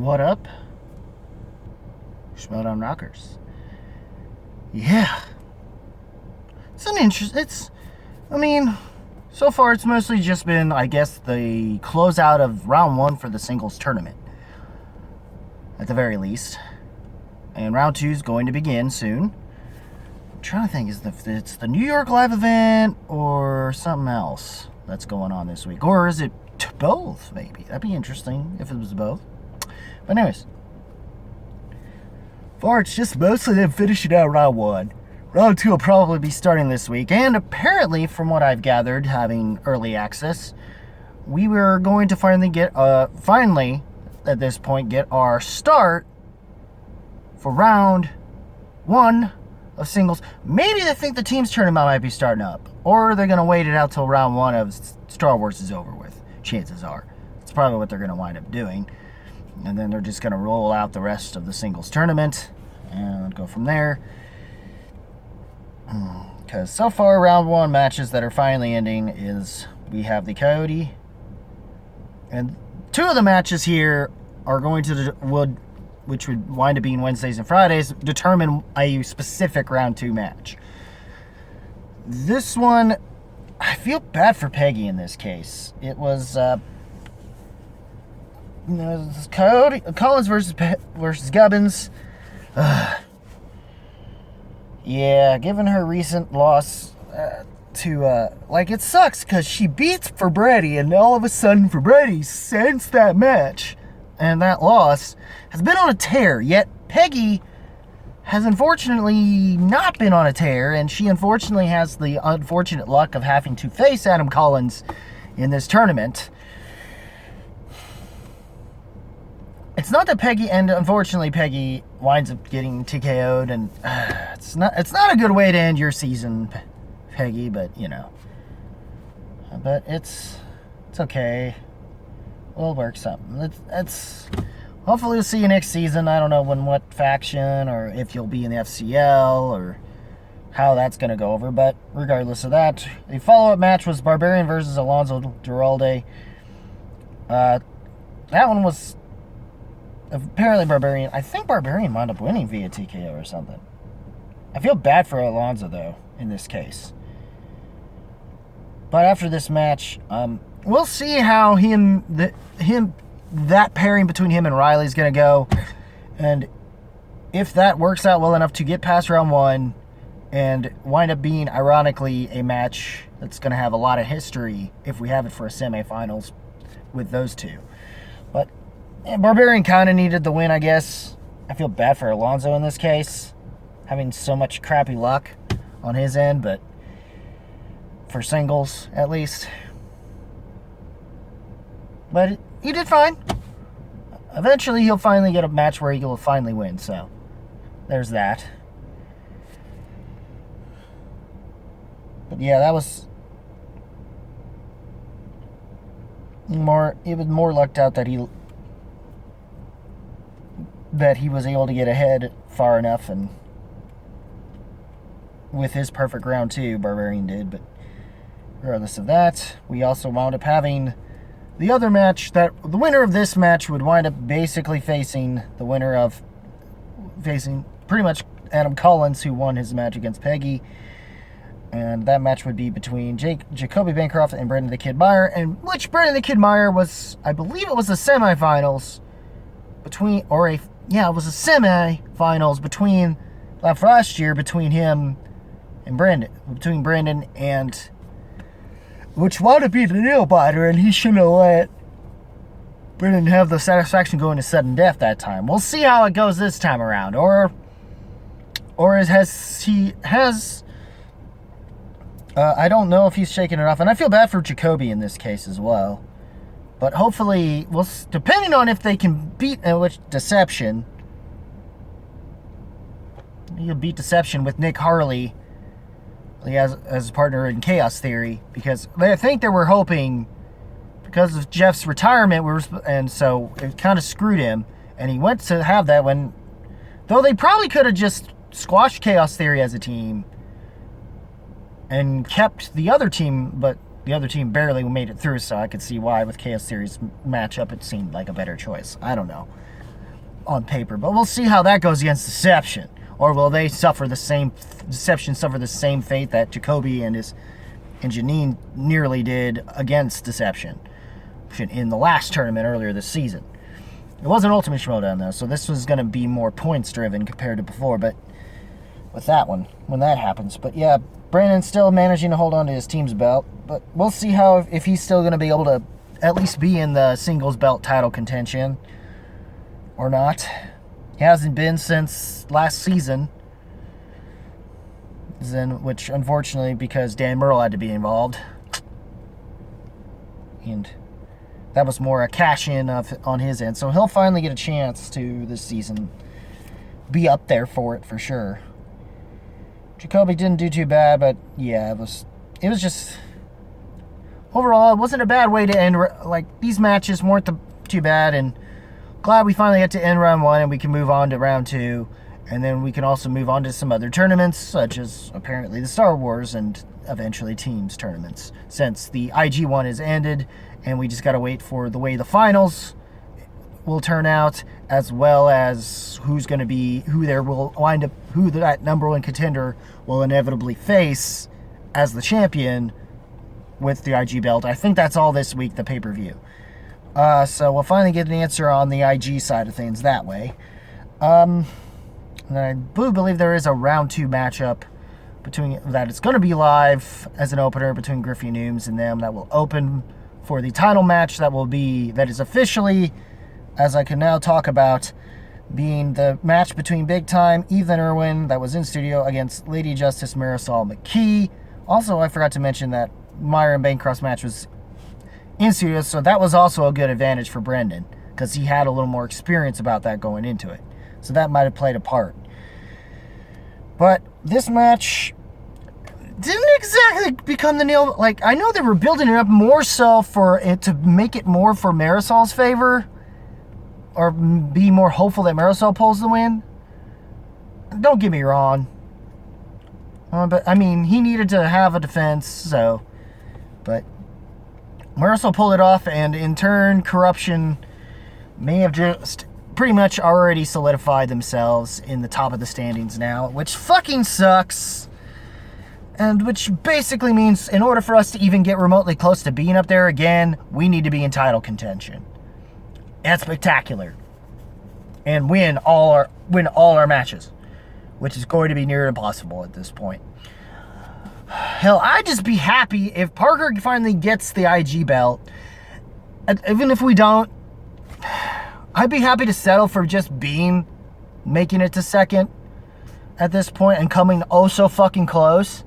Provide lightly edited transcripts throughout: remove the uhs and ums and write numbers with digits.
What up? Schmoedown Rockers. Yeah. So far it's mostly just been, I guess, the closeout of round one for the singles tournament. At the very least. And round two is going to begin soon. I'm trying to think, if it's the New York live event or something else that's going on this week. Or is it both, maybe? That'd be interesting if it was both. But anyways. Far, it's just mostly them finishing out round one. Round two will probably be starting this week. And apparently, from what I've gathered, having early access, we were going to finally, at this point, get our start for round one of singles. Maybe they think the team's tournament might be starting up. Or they're going to wait it out till round one of Star Wars is over with. Chances are. It's probably what they're going to wind up doing. And then they're just going to roll out the rest of the singles tournament and go from there. Because so far, round one matches that are finally ending is we have the Coyote. And two of the matches here are going to, which would wind up being Wednesdays and Fridays, determine a specific round two match. This one, I feel bad for Peggy in this case. It was, Coyote, Collins versus Gubbins. Yeah, given her recent loss it sucks because she beats Fabretti, and all of a sudden Fabretti, since that match and that loss, has been on a tear. Yet Peggy has unfortunately not been on a tear, and she unfortunately has the unfortunate luck of having to face Adam Collins in this tournament. It's not that unfortunately Peggy winds up getting TKO'd, and it's not a good way to end your season, Peggy, but but it's okay. We'll work something. Hopefully we'll see you next season. I don't know what faction, or if you'll be in the FCL, or how that's going to go over, but regardless of that, the follow-up match was Barbarian versus Alonso Duralde. That one was apparently Barbarian. I think Barbarian wound up winning via TKO or something. I feel bad for Alonso, though, in this case. But after this match, we'll see how that pairing between him and Riley is going to go. And if that works out well enough to get past round one and wind up being, ironically, a match that's going to have a lot of history if we have it for a semifinals with those two. But Barbarian kind of needed the win, I guess. I feel bad for Alonso in this case, having so much crappy luck on his end, but for singles, at least. But he did fine. Eventually, he'll finally get a match where he'll finally win, so there's that. But yeah, that was even more lucked out that he was able to get ahead far enough, and with his perfect round two, Barbarian did. But regardless of that, we also wound up having the other match that the winner of this match would wind up basically facing pretty much Adam Collins, who won his match against Peggy. And that match would be between Jacoby Bancroft and Brendan the Kid Meyer, and which Brendan the Kid Meyer was, I believe it was the semifinals between last year between him and Brendan, and which wound up being the nail biter, and he shouldn't have let Brendan have the satisfaction going to sudden death that time. We'll see how it goes this time around, I don't know if he's shaking it off, and I feel bad for Jacoby in this case as well. But hopefully, depending on if they can beat Deception, he'll beat Deception with Nick Harley as a partner in Chaos Theory, because I think they were hoping, because of Jeff's retirement, and so it kind of screwed him, and he went to have that though they probably could have just squashed Chaos Theory as a team and kept the other team, but the other team barely made it through, so I could see why with Chaos Theory's matchup it seemed like a better choice. I don't know. on paper. But we'll see how that goes against Deception. Or will they suffer the same fate that Jacoby and Janine nearly did against Deception in the last tournament earlier this season. It wasn't Ultimate Schmoedown though, so this was going to be more points driven compared to before, but with that one, when that happens. But yeah, Brandon's still managing to hold on to his team's belt, but we'll see if he's still going to be able to at least be in the singles belt title contention or not. He hasn't been since last season, which unfortunately, because Dan Murrell had to be involved, and that was more a cash-in on his end. So he'll finally get a chance to this season be up there for it for sure. Jacoby didn't do too bad, but yeah, it was just overall, it wasn't a bad way to end. Like, these matches weren't too bad, and glad we finally got to end round 1 and we can move on to round 2, and then we can also move on to some other tournaments, such as apparently the Star Wars and eventually Teams tournaments, since the IG one is ended, and we just got to wait for the way the finals will turn out, as well as who that number 1 contender will inevitably face as the champion with the IG belt. I think that's all this week, the pay-per-view. So we'll finally get an answer on the IG side of things that way. And I do believe there is a round 2 matchup that it's going to be live as an opener between Griffey Nooms and them that will open for the title match that is officially, as I can now talk about, being the match between Big Time Ethan Irwin that was in studio against Lady Justice Marisol McKee. Also, I forgot to mention that Myron Bancroft's match was in studio, so that was also a good advantage for Brendan, because he had a little more experience about that going into it. So that might have played a part. But this match didn't exactly become the nail. Like, I know they were building it up more so for it to make it more for Marisol's favor, or be more hopeful that Marisol pulls the win. Don't get me wrong. But, I mean, he needed to have a defense, so. But Marisol pulled it off, and in turn, Corruption may have just pretty much already solidified themselves in the top of the standings now, which fucking sucks. And which basically means in order for us to even get remotely close to being up there again, we need to be in title contention. That's spectacular. And win all our matches, which is going to be near impossible at this point. Hell, I'd just be happy if Parker finally gets the IG belt. And even if we don't, I'd be happy to settle for just making it to second at this point and coming oh so fucking close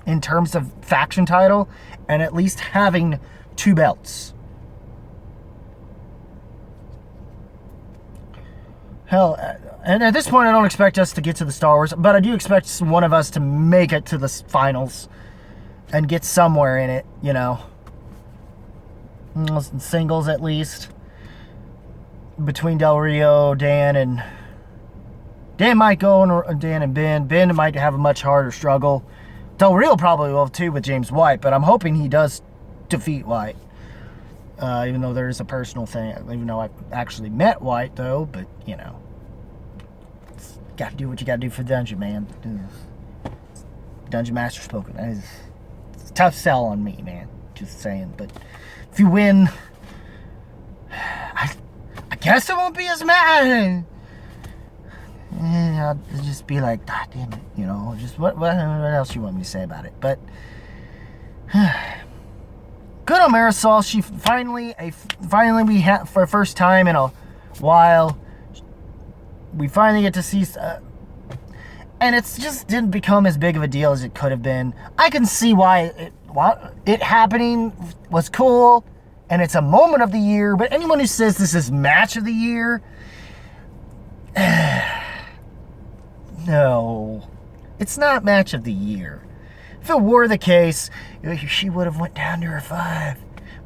in terms of faction title, and at least having 2 belts. Hell, and at this point I don't expect us to get to the Star Wars, but I do expect one of us to make it to the finals and get somewhere in it, you know. Singles at least. Between Del Rio, Dan might go, and Dan and Ben. Ben might have a much harder struggle. Del Rio probably will too with James White, but I'm hoping he does defeat White. Even though there is a personal thing. Even though I've actually met White, though, but, you know. Got to do what you got to do for Dungeon, man. Dungeon Master spoken. It's a tough sell on me, man. Just saying. But if you win, I guess I won't be as mad. I'll just be like, God damn it, you know, just what else you want me to say about it? But good on Marisol. She finally for the first time in a while, we finally get to see, and it's just didn't become as big of a deal as it could have been. I can see why it happening was cool, and it's a moment of the year. But anyone who says this is match of the year. No, it's not match of the year. If it were the case, she would have went down to her 5.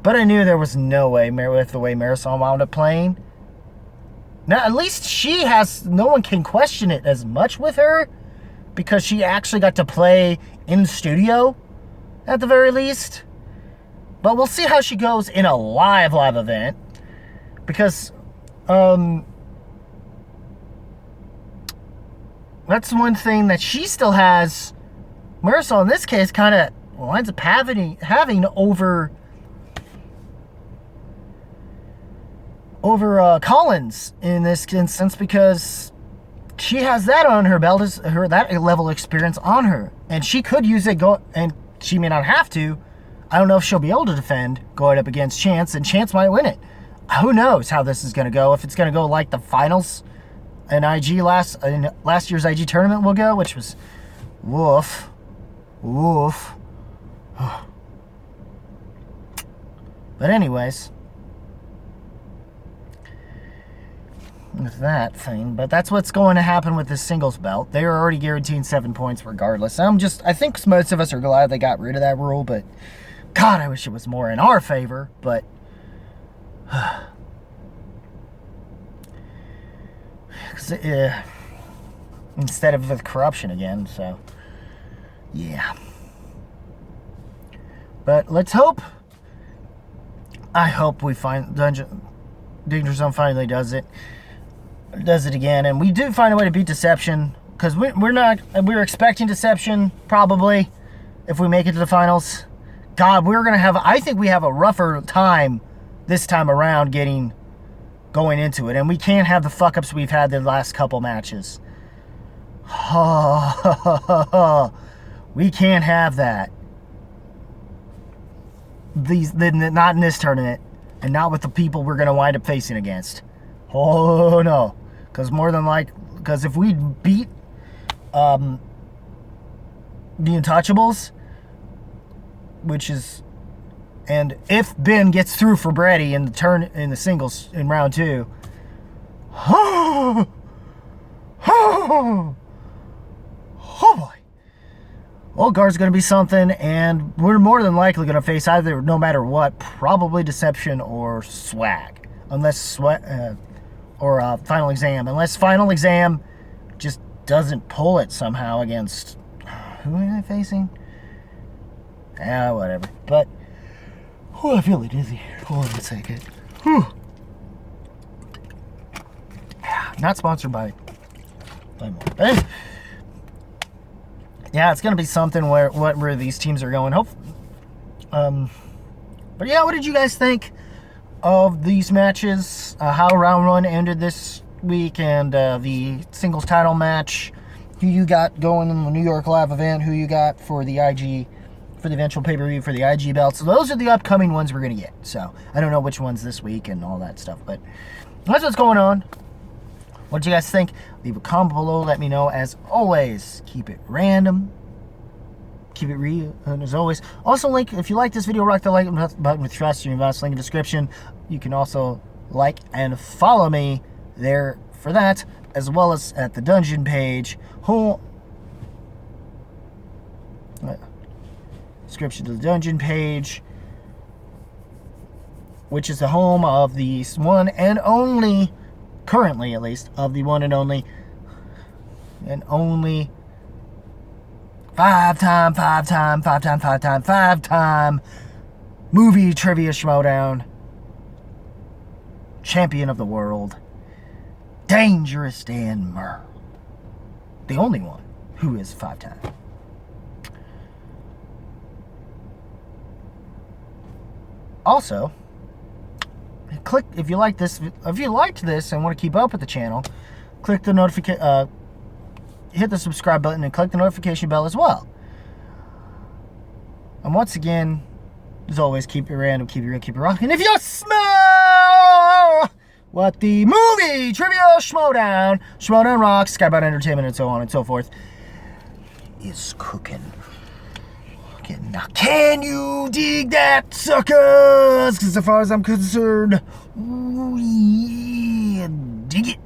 But I knew there was no way, with the way Marisol wound up playing. Now, at least no one can question it as much with her, because she actually got to play in the studio, at the very least. But we'll see how she goes in a live event, because That's one thing that she still has. Marisol, in this case, kind of winds up having over Collins in this instance, because she has that on her belt, that level of experience on her, and she could use it. And she may not have to. I don't know if she'll be able to defend going up against Chance, and Chance might win it. Who knows how this is going to go? If it's going to go like the finals in last year's IG tournament will go, which was woof. But anyways, with that thing, but that's what's going to happen with this singles belt. They are already guaranteeing 7 points regardless. I think most of us are glad they got rid of that rule, but God, I wish it was more in our favor. But instead of the corruption again, so yeah. But let's hope. I hope we find Danger Zone finally does it again, and we do find a way to beat Deception, because we're expecting Deception probably if we make it to the finals. God, I think we have a rougher time this time around going into it, and we can't have the fuck ups we've had the last couple matches. We can't have that. Not in this tournament, and not with the people we're going to wind up facing against. Oh no, because if we beat the Untouchables, and if Ben gets through for Brady in the singles in round 2, oh boy. Olgar's going to be something, and we're more than likely going to face either, no matter what, probably Deception or Swag. Unless Final Exam. Unless Final Exam just doesn't pull it somehow against... Who am I facing? Whatever. But... I feel dizzy. Hold on a second. Not sponsored by more. But yeah, it's gonna be something where these teams are going. But yeah, what did you guys think of these matches? How round 1 ended this week, and the singles title match? Who you got going in the New York Live event? Who you got for the IG, for the eventual pay-per-view for the IG belt? So those are the upcoming ones we're gonna get. So I don't know which ones this week and all that stuff, but that's what's going on. What did you guys think? Leave a comment below. Let me know. As always, keep it random, keep it real, and as always, also if you like this video, rock the like button with trust. You can link in the description. You can also like and follow me there for that, as well as at the dungeon page. Description to the dungeon page, which is the home of the one and only, currently at least, of the one and only five-time movie trivia Schmoedown champion of the world, Dangerous Dan Murr. The only one who is 5-time. Also, click if you liked this and want to keep up with the channel, click the hit the subscribe button and click the notification bell as well. And once again, as always, keep it random, keep it real, keep it rocking. If you smell what the movie trivia Schmoedown rocks, Skybound Entertainment, and so on and so forth, is cooking. Now, can you dig that, suckers? Because as far as I'm concerned, ooh, yeah, dig it.